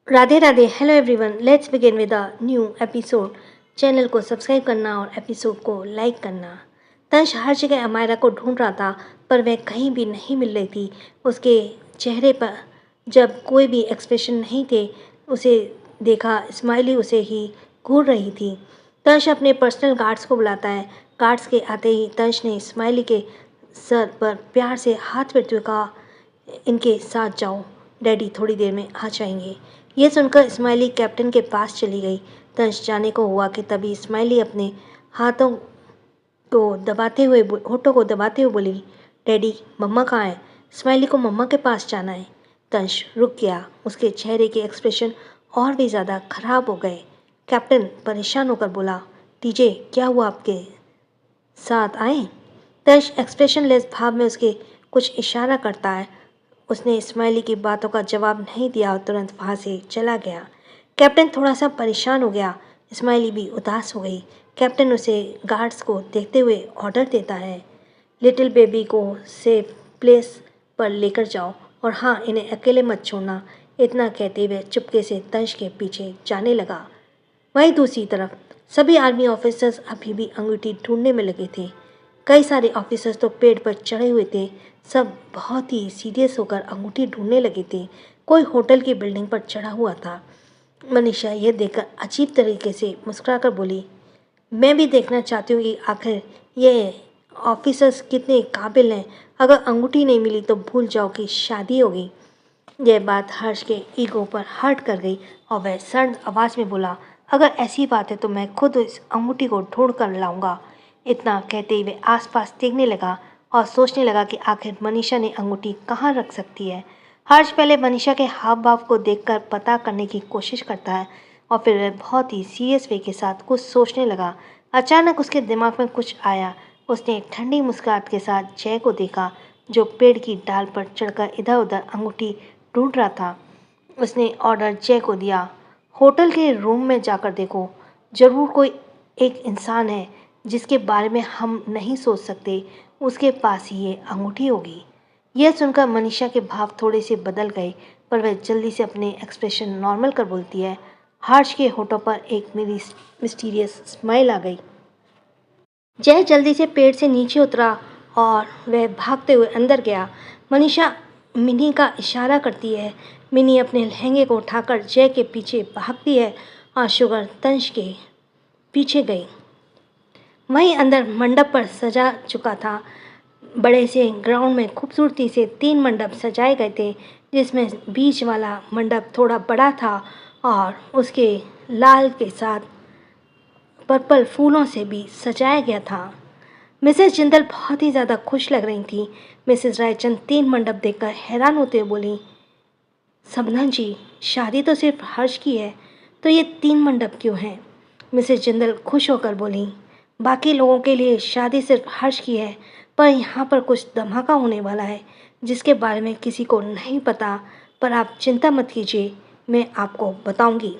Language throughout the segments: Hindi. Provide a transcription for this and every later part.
Radhe Radhe. Hello everyone, let's begin with a new episode. Channel को सब्सक्राइब करना और एपिसोड को लाइक करना। तंश हर जगह अमायरा को ढूंढ रहा था, पर वह कहीं भी नहीं मिल रही थी। उसके चेहरे पर जब कोई भी एक्सप्रेशन नहीं थे, उसे देखा स्माइली उसे ही घूर रही थी। तंश अपने पर्सनल गार्ड्स को बुलाता है। गार्ड्स के आते ही तंश ने स्माइली के सर पर प्यार से हाथ फेरते हुए कहा, इनके साथ जाओ, डैडी थोड़ी देर में आ जाएंगे। यह सुनकर स्माइली कैप्टन के पास चली गई। तंश जाने को हुआ कि तभी स्माइली अपने हाथों को दबाते हुए होठों को दबाते हुए बोली, डैडी मम्मा कहाँ है? स्माइली को मम्मा के पास जाना है। तंश रुक गया। उसके चेहरे के एक्सप्रेशन और भी ज़्यादा खराब हो गए। कैप्टन परेशान होकर बोला, टीजे क्या हुआ, आपके साथ आए? तंश एक्सप्रेशनलेस भाव में उसके कुछ इशारा करता है। उसने स्माइली की बातों का जवाब नहीं दिया और तुरंत वहाँ से चला गया। कैप्टन थोड़ा सा परेशान हो गया। स्माइली भी उदास हो गई। कैप्टन उसे गार्ड्स को देखते हुए ऑर्डर देता है, लिटिल बेबी को सेफ प्लेस पर लेकर जाओ और हाँ, इन्हें अकेले मत छोड़ना। इतना कहते हुए चुपके से तंश के पीछे जाने लगा। वहीं दूसरी तरफ सभी आर्मी ऑफिसर्स अभी भी अंगूठी ढूंढने में लगे थे। कई सारे ऑफिसर्स तो पेड़ पर चढ़े हुए थे। सब बहुत ही सीरियस होकर अंगूठी ढूंढने लगे थे। कोई होटल की बिल्डिंग पर चढ़ा हुआ था। मनीषा यह देखकर अजीब तरीके से मुस्कुराकर बोली, मैं भी देखना चाहती हूँ कि आखिर ये ऑफिसर्स कितने काबिल हैं। अगर अंगूठी नहीं मिली तो भूल जाओ कि शादी होगी। यह बात हर्ष के ईगो पर हर्ट कर गई और वह सर्द आवाज़ में बोला, अगर ऐसी बात है तो मैं खुद इस अंगूठी को ढूंढ कर लाऊंगा। इतना कहते ही वह आसपास देखने लगा और सोचने लगा कि आखिर मनीषा ने अंगूठी कहाँ रख सकती है। हर्ष पहले मनीषा के हाव भाव को देखकर पता करने की कोशिश करता है और फिर वह बहुत ही सीरियस वे के साथ कुछ सोचने लगा। अचानक उसके दिमाग में कुछ आया। उसने ठंडी मुस्कुराहट के साथ जय को देखा, जो पेड़ की डाल पर चढ़कर इधर उधर अंगूठी ढूंढ रहा था। उसने ऑर्डर जय को दिया, होटल के रूम में जाकर देखो, ज़रूर कोई एक इंसान है जिसके बारे में हम नहीं सोच सकते, उसके पास ही ये अंगूठी होगी। यह सुनकर मनीषा के भाव थोड़े से बदल गए, पर वह जल्दी से अपने एक्सप्रेशन नॉर्मल कर बोलती है। हर्ष के होठों पर एक मेरी मिस्टीरियस स्माइल आ गई। जय जल्दी से पेड़ से नीचे उतरा और वह भागते हुए अंदर गया। मनीषा मिनी का इशारा करती है। मिनी अपने लहंगे को उठाकर जय के पीछे भागती है और शुगर तंश के पीछे गई। वहीं अंदर मंडप पर सजा चुका था। बड़े से ग्राउंड में खूबसूरती से 3 मंडप सजाए गए थे, जिसमें बीच वाला मंडप थोड़ा बड़ा था और उसके लाल के साथ पर्पल फूलों से भी सजाया गया था। मिसेस जिंदल बहुत ही ज़्यादा खुश लग रही थी। मिसेस रायचंद 3 मंडप देखकर हैरान होते हुए बोली, सबना जी, शादी तो सिर्फ हर्ष की है, तो ये 3 मंडप क्यों हैं? मिसेस जिंदल खुश होकर बोली, बाकी लोगों के लिए शादी सिर्फ हर्ष की है, पर यहाँ पर कुछ धमाका होने वाला है जिसके बारे में किसी को नहीं पता। पर आप चिंता मत कीजिए, मैं आपको बताऊंगी।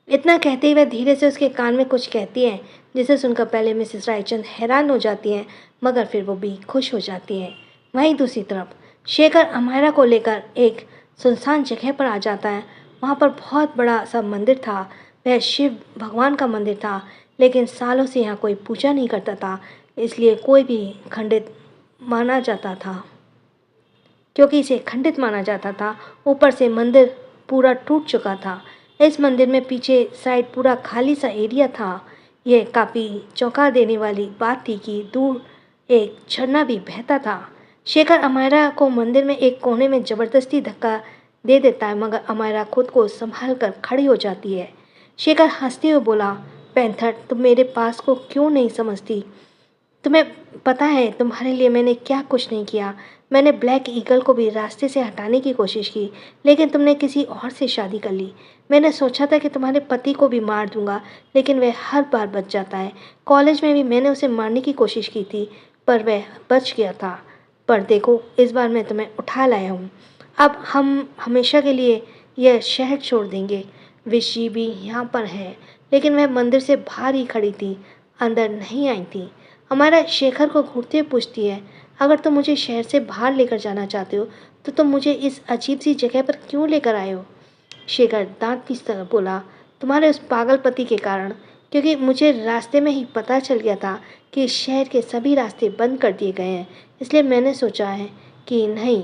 इतना कहते ही वह धीरे से उसके कान में कुछ कहती है, जिसे सुनकर पहले मिसेस रायचंद हैरान हो जाती हैं, मगर फिर वो भी खुश हो जाती हैं। वहीं दूसरी तरफ शेखर अमायरा को लेकर एक सुनसान जगह पर आ जाता है। वहाँ पर बहुत बड़ा सा मंदिर था। वह शिव भगवान का मंदिर था, लेकिन सालों से यहाँ कोई पूजा नहीं करता था, इसलिए कोई भी खंडित माना जाता था। क्योंकि इसे खंडित माना जाता था, ऊपर से मंदिर पूरा टूट चुका था। इस मंदिर में पीछे साइड पूरा खाली सा एरिया था। यह काफ़ी चौंका देने वाली बात थी कि दूर एक झरना भी बहता था। शेखर अमायरा को मंदिर में एक कोने में ज़बरदस्ती धक्का दे देता है, मगर अमायरा खुद को संभाल कर खड़ी हो जाती है। शेखर हंसते हुए बोला, पैंथर, तुम मेरे पास को क्यों नहीं समझती? तुम्हें पता है तुम्हारे लिए मैंने क्या कुछ नहीं किया। मैंने ब्लैक ईगल को भी रास्ते से हटाने की कोशिश की, लेकिन तुमने किसी और से शादी कर ली। मैंने सोचा था कि तुम्हारे पति को भी मार दूंगा, लेकिन वह हर बार बच जाता है। कॉलेज में भी मैंने उसे मारने की कोशिश की थी, पर वह बच गया था। पर देखो, इस बार मैं तुम्हें उठा लाया हूँ। अब हम हमेशा के लिए यह शहर छोड़ देंगे। विशी भी यहाँ पर है, लेकिन वह मंदिर से बाहर ही खड़ी थी, अंदर नहीं आई थी। हमारा शेखर को घूरते हुए पूछती है, अगर तुम मुझे शहर से बाहर लेकर जाना चाहते हो तो तुम मुझे इस अजीब सी जगह पर क्यों लेकर आए हो? शेखर दांत पीसता बोला, तुम्हारे उस पागल पति के कारण, क्योंकि मुझे रास्ते में ही पता चल गया था कि इस शहर के सभी रास्ते बंद कर दिए गए हैं, इसलिए मैंने सोचा है कि नहीं,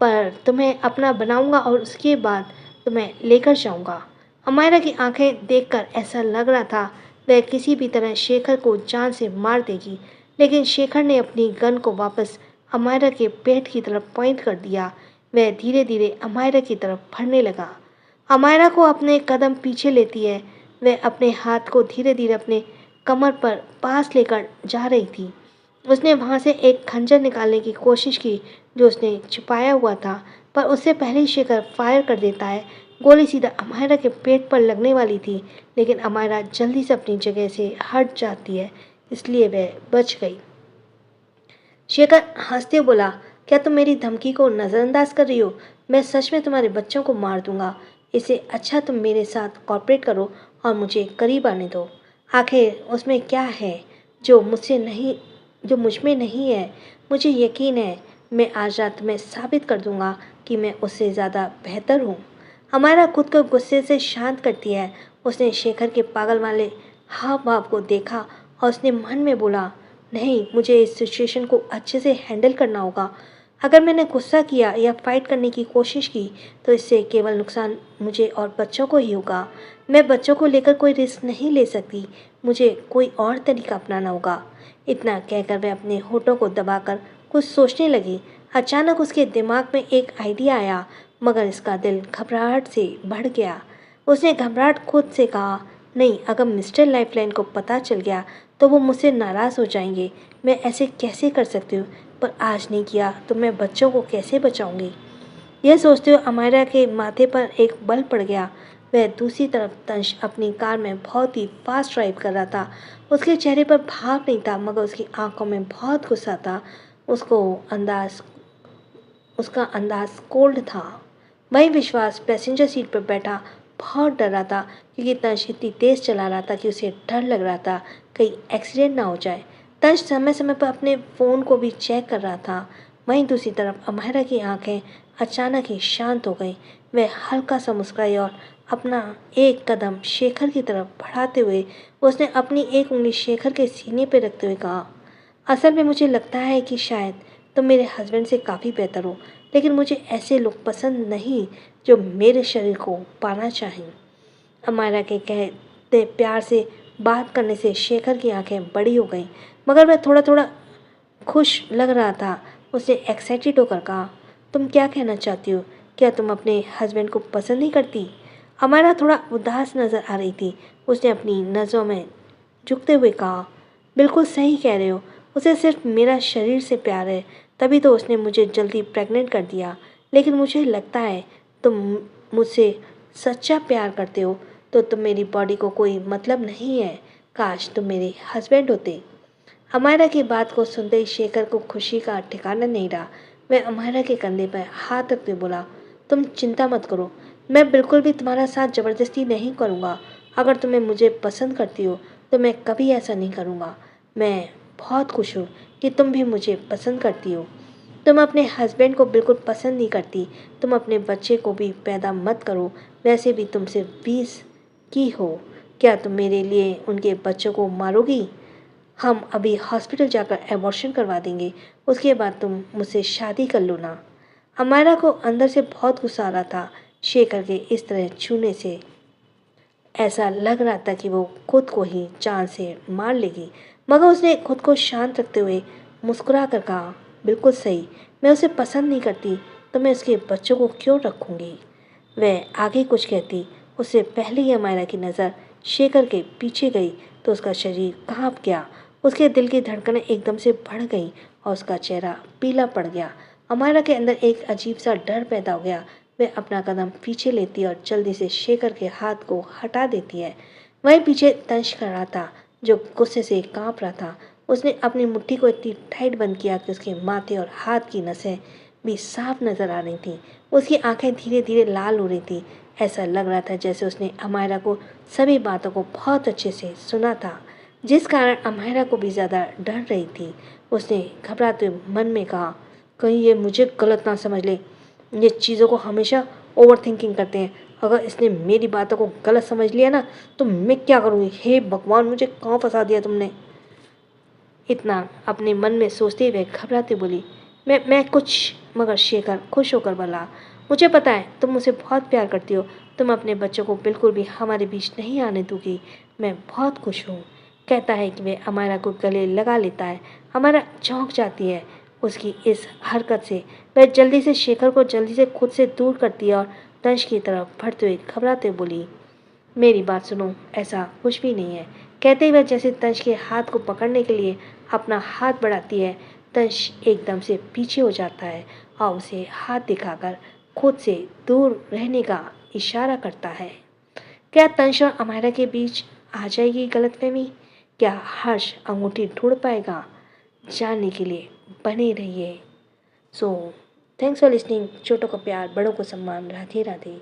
पर तुम्हें अपना बनाऊंगा और उसके बाद तुम्हें लेकर जाऊंगा। अमायरा की आंखें देखकर ऐसा लग रहा था वह किसी भी तरह शेखर को जान से मार देगी, लेकिन शेखर ने अपनी गन को वापस अमायरा के पेट की तरफ पॉइंट कर दिया। वह धीरे धीरे अमायरा की तरफ बढ़ने लगा। अमायरा को अपने कदम पीछे लेती है, वह अपने हाथ को धीरे धीरे अपने कमर पर पास लेकर जा रही थी। उसने वहां से एक खंजर निकालने की कोशिश की जो उसने छिपाया हुआ था, पर उससे पहले ही शेखर फायर कर देता है। गोली सीधा अमायरा के पेट पर लगने वाली थी, लेकिन अमायरा जल्दी से अपनी जगह से हट जाती है, इसलिए वह बच गई। शेखर हंसते हुए बोला, क्या तुम मेरी धमकी को नज़रअंदाज कर रही हो? मैं सच में तुम्हारे बच्चों को मार दूंगा। इससे अच्छा तुम मेरे साथ कॉर्पोरेट करो और मुझे करीब आने दो। आखिर उसमें क्या है जो मुझसे नहीं, जो मुझ में नहीं है? मुझे यकीन है मैं आज रात में साबित कर दूंगा कि मैं उससे ज़्यादा बेहतर हूँ। हमारा खुद को गुस्से से शांत करती है। उसने शेखर के पागल वाले हाव भाव को देखा और उसने मन में बोला, नहीं, मुझे इस सिचुएशन को अच्छे से हैंडल करना होगा। अगर मैंने गुस्सा किया या फाइट करने की कोशिश की तो इससे केवल नुकसान मुझे और बच्चों को ही होगा। मैं बच्चों को लेकर कोई रिस्क नहीं ले सकती, मुझे कोई और तरीका अपनाना होगा। इतना कहकर वह अपने होठों को दबाकर कुछ सोचने लगी। अचानक उसके दिमाग में एक आइडिया आया, मगर इसका दिल घबराहट से बढ़ गया। उसने घबराहट खुद से कहा, नहीं, अगर मिस्टर लाइफलाइन को पता चल गया तो वो मुझसे नाराज़ हो जाएंगे। मैं ऐसे कैसे कर सकती हूँ, पर आज नहीं किया तो मैं बच्चों को कैसे बचाऊंगी? यह सोचते हुए अमायरा के माथे पर एक बल पड़ गया। वह दूसरी तरफ तंश अपनी कार में बहुत ही फास्ट ड्राइव कर रहा था। उसके चेहरे पर भाव नहीं था, मगर उसकी आंखों में बहुत गुस्सा था। उसको अंदाज उसका अंदाज कोल्ड था। वही विश्वास पैसेंजर सीट पर बैठा बहुत डर रहा था, क्योंकि तंश इतनी तेज़ चला रहा था कि उसे डर लग रहा था कहीं एक्सीडेंट ना हो जाए। तंश समय समय पर अपने फ़ोन को भी चेक कर रहा था। वहीं दूसरी तरफ अमायरा की आंखें अचानक ही शांत हो गईं। वह हल्का सा मुस्कुराई और अपना एक कदम शेखर की तरफ बढ़ाते हुए उसने अपनी एक उंगली शेखर के सीने पर रखते हुए कहा, असल में मुझे लगता है कि शायद तुम मेरे हस्बैंड से काफ़ी बेहतर हो, लेकिन मुझे ऐसे लोग पसंद नहीं जो मेरे शरीर को पाना चाहें। अमायरा के कहते प्यार से बात करने से शेखर की आंखें बड़ी हो गईं, मगर वह थोड़ा थोड़ा खुश लग रहा था। उसने एक्साइटेड होकर कहा, तुम क्या कहना चाहती हो? क्या तुम अपने हस्बैंड को पसंद नहीं करती? अमायरा थोड़ा उदास नज़र आ रही थी। उसने अपनी नज़रों में झुकते हुए कहा, बिल्कुल सही कह रहे हो, उसे सिर्फ मेरा शरीर से प्यार है, तभी तो उसने मुझे जल्दी प्रेग्नेंट कर दिया। लेकिन मुझे लगता है तुम मुझसे सच्चा प्यार करते हो तो तुम मेरी बॉडी को कोई मतलब नहीं है। काश तुम मेरे हस्बैंड होते। अमायरा की बात को सुनते ही शेखर को खुशी का ठिकाना नहीं रहा। वह अमायरा के कंधे पर हाथ रखते बोला, तुम चिंता मत करो, मैं बिल्कुल भी तुम्हारा साथ ज़बरदस्ती नहीं करूँगा। अगर तुम्हें मुझे पसंद करती हो तो मैं कभी ऐसा नहीं करूँगा। मैं बहुत खुश हूँ कि तुम भी मुझे पसंद करती हो। तुम अपने हस्बैंड को बिल्कुल पसंद नहीं करती, तुम अपने बच्चे को भी पैदा मत करो। वैसे भी तुम सिर्फ 20 की हो, क्या तुम मेरे लिए उनके बच्चों को मारोगी? हम अभी हॉस्पिटल जाकर एबॉर्शन करवा देंगे, उसके बाद तुम मुझसे शादी कर लो ना। अमायरा को अंदर से बहुत गुस्सा आ रहा था। शेखर के इस तरह छूने से ऐसा लग रहा था कि वो खुद को ही जान से मार लेगी, मगर उसने खुद को शांत रखते हुए मुस्कुरा कर कहा, बिल्कुल सही, मैं उसे पसंद नहीं करती तो मैं उसके बच्चों को क्यों रखूँगी? वह आगे कुछ कहती उससे पहले ही अमायरा की नज़र शेखर के पीछे गई तो उसका शरीर कांप गया। उसके दिल की धड़कनें एकदम से बढ़ गईं और उसका चेहरा पीला पड़ गया। अमायरा के अंदर एक अजीब सा डर पैदा हो गया। वह अपना कदम पीछे लेती है और जल्दी से शेखर के हाथ को हटा देती है। वहीं पीछे तंश खड़ा था जो गुस्से से कांप रहा था। उसने अपनी मुट्ठी को इतनी टाइट बंद किया कि उसके माथे और हाथ की नसें भी साफ नजर आ रही थीं। उसकी आंखें धीरे धीरे लाल हो रही थीं। ऐसा लग रहा था जैसे उसने अमायरा को सभी बातों को बहुत अच्छे से सुना था, जिस कारण अमायरा को भी ज़्यादा डर रही थी। उसने घबराते हुए मन में कहा, कहीं ये मुझे गलत ना समझ ले, ये चीज़ों को हमेशा ओवर थिंकिंग करते हैं अगर इसने मेरी बातों को गलत समझ लिया ना तो मैं क्या करूँगी। हे भगवान, मुझे कहाँ फंसा दिया तुमने। इतना अपने मन में सोचते हुए घबराते बोली, मैं कुछ। मगर शेखर खुश होकर बोला, मुझे पता है तुम मुझे बहुत प्यार करती हो, तुम अपने बच्चों को बिल्कुल भी हमारे बीच नहीं आने दोगी। मैं बहुत खुश हूँ। कहता है कि वह अमायरा को गले लगा लेता है। अमायरा चौंक जाती है उसकी इस हरकत से। वह जल्दी से शेखर को जल्दी से खुद से दूर करती है और तंश की तरफ बढ़ते हुए घबराते बोली, मेरी बात सुनो, ऐसा कुछ भी नहीं है। कहते ही वह जैसे तंश के हाथ को पकड़ने के लिए अपना हाथ बढ़ाती है, तंश एकदम से पीछे हो जाता है और उसे हाथ दिखाकर खुद से दूर रहने का इशारा करता है। क्या तंश और अमायरा के बीच आ जाएगी गलतफहमी? क्या हर्ष अंगूठी ढूंढ पाएगा? जानने के लिए बने रहिए। So thanks for listening. छोटों को प्यार, बड़ों को सम्मान। राधे राधे।